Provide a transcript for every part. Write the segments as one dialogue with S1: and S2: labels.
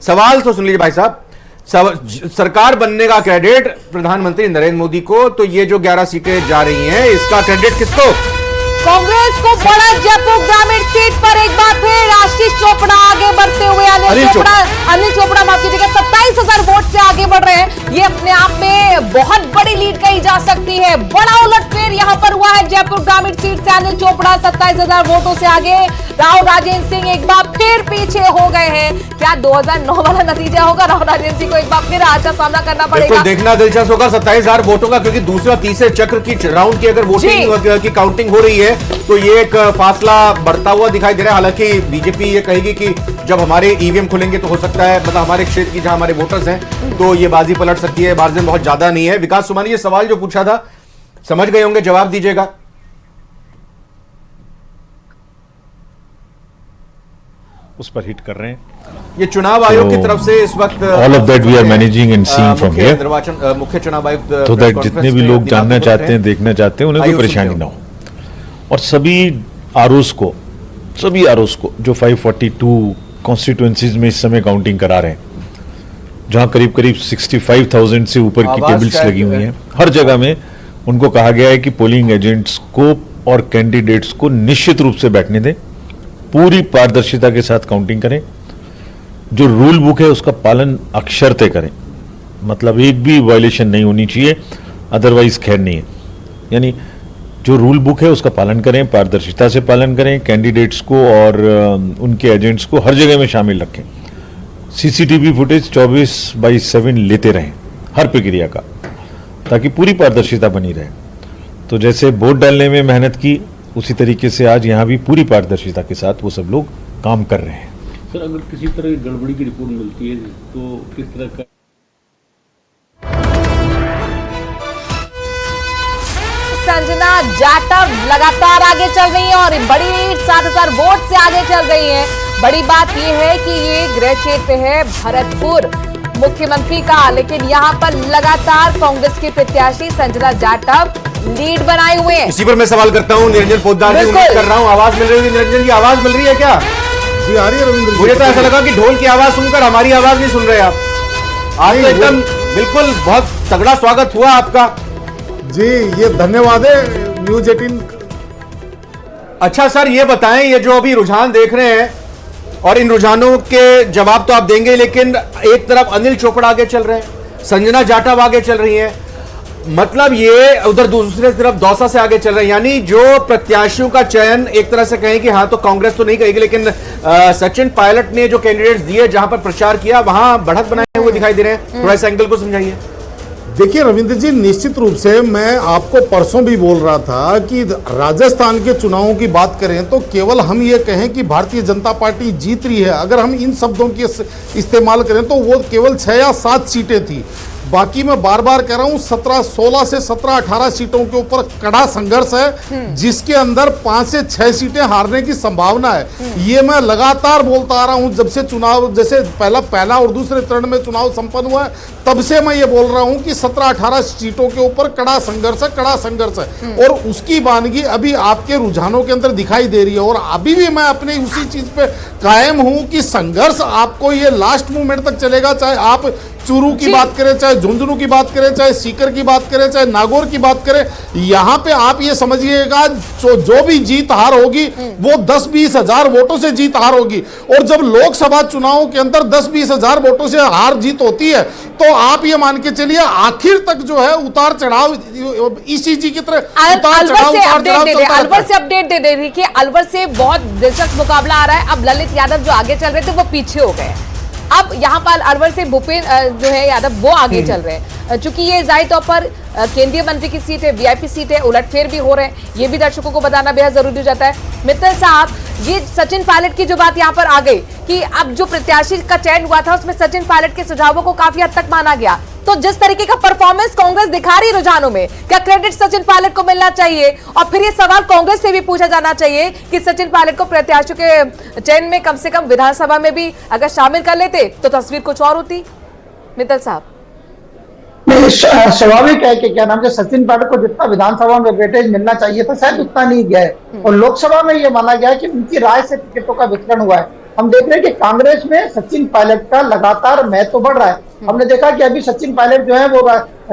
S1: सवाल तो सुन लीजिए भाई साहब, सरकार बनने का क्रेडिट प्रधानमंत्री नरेंद्र मोदी को, तो ये जो 11 सीटें जा रही हैं इसका क्रेडिट किसको?
S2: कांग्रेस को बड़ा जयपुर ग्रामीण सीट पर एक बार फिर आशीष चोपड़ा आगे बढ़ते हुए अनिल चोपड़ा माफ कीजिएगा 27,000 वोट से आगे बढ़ रहे हैं। ये अपने आप में बहुत बड़ी लीड कही जा सकती है। बड़ा उलटफेर यहां पर हुआ है जयपुर ग्रामीण सीट से। अनिल चोपड़ा 27,000 वोटों से आगे, राव राजेंद्र सिंह एक बार फिर पीछे हो गए हैं। क्या 2009 वाला नतीजा होगा? राव राजेंद्र सिंह को एक बार फिर हार का सामना करना पड़ेगा।
S1: देखना दिलचस्प होगा 27,000 वोटों का, क्योंकि दूसरा तीसरे चक्र की राउंड की अगर वोटिंग की काउंटिंग हो रही है तो ये एक फासला बढ़ता हुआ दिखाई दे रहा है। हालांकि बीजेपी ये कहेगी कि जब हमारे ईवीएम खुलेंगे तो हो सकता है, मतलब हमारे क्षेत्र की जहां हमारे वोटर्स हैं, तो ये बाजी पलट सकती है। मार्जिन बहुत ज्यादा नहीं है। विकास सुमानी, ये सवाल जो पूछा था समझ गए होंगे, जवाब दीजिएगा।
S3: उस पर हिट कर रहे हैं।
S1: ये चुनाव आयोग की तरफ से इस वक्त
S3: all of that we are managing and seeing from here,
S1: निर्वाचन मुख्य चुनाव आयुक्त,
S3: तो दैट जितने भी लोग जानना चाहते हैं, देखना चाहते हैं, उन्हें कोई परेशानी ना हो। और सभी आरओस को जो 542 कॉन्स्टिट्यूएंसीज में इस समय काउंटिंग करा रहे हैं, जहां करीब करीब 65,000 से ऊपर की टेबल्स लगी हुई हैं, हर जगह में उनको कहा गया है कि पोलिंग एजेंट्स को और कैंडिडेट्स को निश्चित रूप से बैठने दें, पूरी पारदर्शिता के साथ काउंटिंग करें, जो रूल बुक है उसका पालन अक्षरते करें, मतलब एक भी वायलेशन नहीं होनी चाहिए, अदरवाइज खैर नहीं है। यानी जो रूल बुक है उसका पालन करें, पारदर्शिता से पालन करें, कैंडिडेट्स को और उनके एजेंट्स को हर जगह में शामिल रखें, सीसीटीवी फुटेज 24/7 लेते रहें हर प्रक्रिया का, ताकि पूरी पारदर्शिता बनी रहे। तो जैसे वोट डालने में मेहनत की, उसी तरीके से आज यहाँ भी पूरी पारदर्शिता के साथ वो सब लोग काम कर रहे हैं।
S4: सर, अगर किसी तरह की गड़बड़ी की रिपोर्ट मिलती है तो किस तरह का?
S2: संजना जाटव लगातार आगे चल रही है और बड़ी लीड 7,000 वोट से आगे चल रही है। बड़ी बात यह है कि ये गृह क्षेत्र है भरतपुर मुख्यमंत्री का, लेकिन यहाँ पर लगातार कांग्रेस के प्रत्याशी संजना जाटव लीड बनाए हुए हैं।
S1: इसी पर मैं सवाल करता हूँ निरंजन पोद्दार जी, उम्मीद कर रहा हूँ आवाज मिल रही है। निरंजन जी, आवाज मिल रही है क्या?
S5: जी आ रही है रविंद्र।
S1: मुझे तो ऐसा लगा कि ढोल की आवाज सुनकर हमारी आवाज नहीं सुन रहे आप। आज तो एकदम बिल्कुल बहुत तगड़ा स्वागत हुआ आपका
S5: जी, ये धन्यवाद है न्यूज 18।
S1: अच्छा सर, ये बताएं, ये जो अभी रुझान देख रहे हैं और इन रुझानों के जवाब तो आप देंगे, लेकिन एक तरफ अनिल चोपड़ा आगे चल रहे हैं, संजना जाटव आगे चल रही हैं, मतलब ये उधर दूसरे तरफ दौसा से आगे चल रहे हैं। यानी जो प्रत्याशियों का चयन एक तरह से कहें कि हाँ, तो कांग्रेस तो नहीं कहेगी, लेकिन सचिन पायलट ने जो कैंडिडेट्स दिए, जहां पर प्रचार किया, वहां बढ़त बनाए हुए दिखाई दे रहे हैं। थोड़ा इस एंगल को समझाइए।
S5: देखिए रविंद्र जी, निश्चित रूप से मैं आपको परसों भी बोल रहा था कि राजस्थान के चुनावों की बात करें तो केवल हम ये कहें कि भारतीय जनता पार्टी जीत रही है, अगर हम इन शब्दों के इस्तेमाल करें तो वो केवल 6 या 7 सीटें थी। बाकी मैं बार बार कह रहा हूं 16 से 17-18 सीटों के ऊपर कड़ा संघर्ष है, जिसके अंदर 5 से 6 सीटें हारने की संभावना है। ये मैं लगातार बोलता आ रहा हूं जब से चुनाव, जैसे पहला और दूसरे चरण में चुनाव संपन्न हुआ है, तब से मैं ये बोल रहा हूं कि 17-18 सीटों के ऊपर कड़ा संघर्ष है। और उसकी वानगी अभी आपके रुझानों के अंदर दिखाई दे रही है, और अभी भी मैं अपने उसी चीज पे कायम हूं कि संघर्ष आपको ये लास्ट मोमेंट तक चलेगा। चाहे आप चूरू की बात करें, चाहे झुंझुनू की बात करें, चाहे सीकर की बात करें, चाहे नागौर की बात करें, यहां पे आप ये समझिएगा जो भी जीत हार होगी वो 10-20 हजार वोटों से जीत हार होगी। और जब लोकसभा चुनावों के अंदर 10-20 हजार वोटों से हार जीत होती है, तो आप ये मान के चलिए आखिर तक जो है उतार चढ़ाव इसी जी की तरह
S2: अलवर से अपडेट दे दे रही कि अलवर से बहुत दिलचस्प मुकाबला आ रहा है। अब ललित यादव जो आगे चल रहे थे वो पीछे हो गए। अब यहाँ पर अलवर से भूपेन जो है यादव वो आगे चल रहे हैं, चूंकि ये जाहिर तौर पर केंद्रीय मंत्री की सीट है, वीआईपी सीट है, उलटफेर भी हो रहे हैं, ये भी दर्शकों को बताना बेहद जरूरी हो जाता है। मित्तल साहब, ये सचिन पायलट की जो बात यहाँ पर आ गई कि अब जो प्रत्याशी का चयन हुआ था उसमें सचिन पायलट के सुझावों को काफी हद तक माना गया, तो जिस तरीके का परफॉर्मेंस कांग्रेस दिखा रही रुझानों में, क्या क्रेडिट सचिन पायलट को मिलना चाहिए? और फिर ये सवाल कांग्रेस से भी पूछा जाना चाहिए कि सचिन पायलट को प्रत्याशियों के चयन में कम से कम विधानसभा में भी अगर शामिल कर लेते तो तस्वीर कुछ और होती। मित्तल साहब,
S6: स्वाभाविक है कि क्या नाम है, सचिन पायलट को जितना विधानसभा में वेटेज मिलना चाहिए था शायद उतना नहीं गया है, और लोकसभा में ये माना गया कि उनकी राय से टिकटों का वितरण हुआ है। हम देख रहे हैं कि कांग्रेस में सचिन पायलट का लगातार महत्व बढ़ रहा है। हमने देखा कि अभी सचिन पायलट जो है वो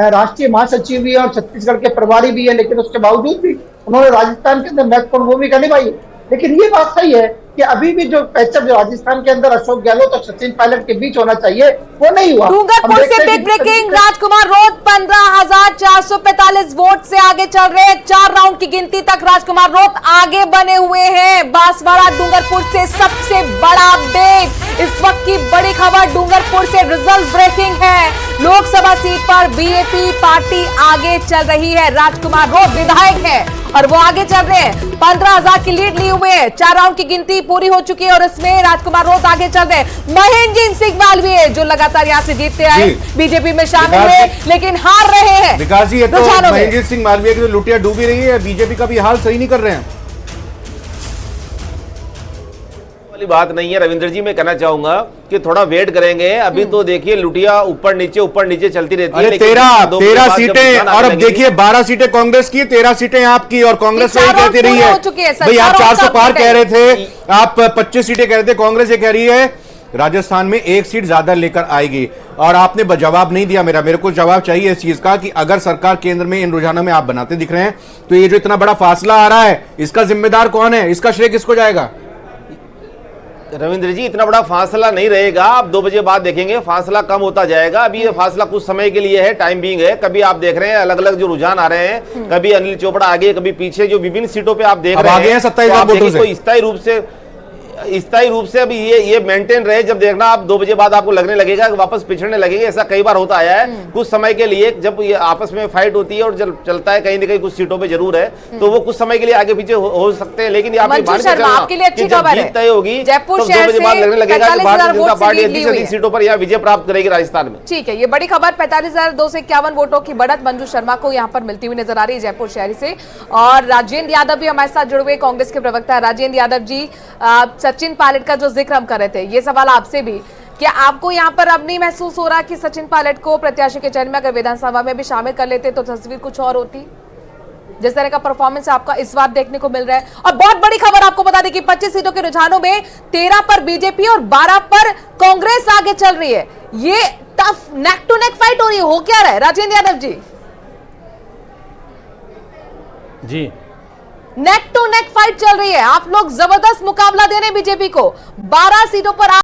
S6: राष्ट्रीय महासचिव भी है और छत्तीसगढ़ के प्रभारी भी है, लेकिन उसके बावजूद भी उन्होंने राजस्थान के अंदर महत्वपूर्ण भूमिका निभाई है। लेकिन ये बात सही है कि अभी भी जो पैचअप जो राजस्थान के अंदर अशोक गहलोत और सचिन पायलट के बीच होना चाहिए वो नहीं हुआ।
S2: डूंगरपुर से बिग ब्रेकिंग, राजकुमार रोत 15,445 वोट से आगे चल रहे हैं। 4 राउंड की गिनती तक राजकुमार रोत आगे बने हुए हैं। बांसवाड़ा डूंगरपुर से सबसे बड़ा अपडेट, इस वक्त की बड़ी खबर डूंगरपुर से रिजल्ट ब्रेकिंग है। लोकसभा सीट पर बीएपी पार्टी आगे चल रही है। राजकुमार रोत विधायक है और वो आगे चल रहे हैं। 15,000 की लीड लिए हुए हैं। 4 राउंड की गिनती पूरी हो चुकी है और इसमें राजकुमार रोत आगे चल रहे हैं। महेंद्र सिंह मालवीय जो लगातार यहां से जीतते आए, बीजेपी में शामिल हुए लेकिन हार रहे हैं।
S1: विकास जी, ये तो महेंद्र सिंह मालवीय की लुटिया डूबी रही है, बीजेपी का भी हाल सही नहीं कर रहे हैं।
S7: वाली बात नहीं है रविंद्र जी, मैं कहना चाहूंगा कि थोड़ा वेट करेंगे। अभी तो देखिए लुटिया ऊपर नीचे चलती रहती है।
S1: 13 सीटें और अब देखिए 12 सीटें कांग्रेस की, 13 सीटें आपकी और कांग्रेस वही कहती रही है। भाई आप 400 पार कह रहे थे, आप 25 सीटें कह रहे थे, कांग्रेस ये कह रही है राजस्थान में 1 सीट ज्यादा लेकर आएगी। और आपने जवाब नहीं दिया मेरे को जवाब चाहिए इस चीज का कि अगर सरकार केंद्र में इन रुझानों में आप बनाते दिख रहे हैं तो ये जो इतना बड़ा फासला आ रहा है इसका जिम्मेदार कौन है, इसका श्रेय किसको जाएगा?
S7: रविंद्र जी, इतना बड़ा फासला नहीं रहेगा। आप 2 बजे बाद देखेंगे फासला कम होता जाएगा। अभी ये फासला कुछ समय के लिए है, टाइम बीइंग है। कभी आप देख रहे हैं अलग अलग जो रुझान आ रहे हैं, कभी अनिल चोपड़ा आगे कभी पीछे, जो विभिन्न सीटों पे आप देख रहे हैं
S1: 27,000 वोटों से।
S7: स्थायी रूप से अभी ये मेंटेन रहे। जब देखना आप 2 बजे बाद आपको लगने लगेगा कि वापस पिछड़ने लगेगा। ऐसा कई बार होता आया है। कुछ समय के लिए जब ये आपस में फाइट होती है और जब चलता है कहीं ना कहीं कुछ सीटों पे जरूर है, तो वो कुछ समय के लिए आगे पीछे हो सकते हैं। लेकिन
S2: आपके लिए अच्छी खबर है,
S7: तय होगी
S2: जयपुर
S7: तो 2
S2: शहर
S7: बजे बाद लगने लगेगा कि भारतीय जनता पार्टी
S2: से
S7: अधिक सीटों पर यहाँ विजय प्राप्त करेगी राजस्थान में।
S2: ठीक है, ये बड़ी खबर 45,251 वोटों की बढ़त मंजू शर्मा को यहाँ पर मिलती हुई नजर आ रही है जयपुर शहरी से। और राजेंद्र यादव भी हमारे साथ जुड़े हुए, कांग्रेस के प्रवक्ता राजेंद्र यादव जी। सचिन पायलट का जो जिक्र हम कर रहे थे, ये सवाल आपसे भी, क्या आपको यहाँ पर अब नहीं महसूस हो रहा कि सचिन पायलट को प्रत्याशी के चयन में अगर विधानसभा में भी शामिल कर लेते तो तस्वीर कुछ और होती? जिस तरह का परफॉर्मेंस आपका इस बार देखने को मिल रहा है। और बहुत बड़ी खबर आपको बता दें कि 25 सीटों के रुझानों में 13 पर बीजेपी और 12 पर कांग्रेस आगे चल रही है। ये tough neck to neck fight हो रही है, हो क्या रहा है राजेंद्र यादव जी?
S4: जी,
S2: नेक टू नेक फाइट चल रही है, आप लोग जबरदस्त मुकाबला दे रहे हैं बीजेपी को। 12 सीटों पर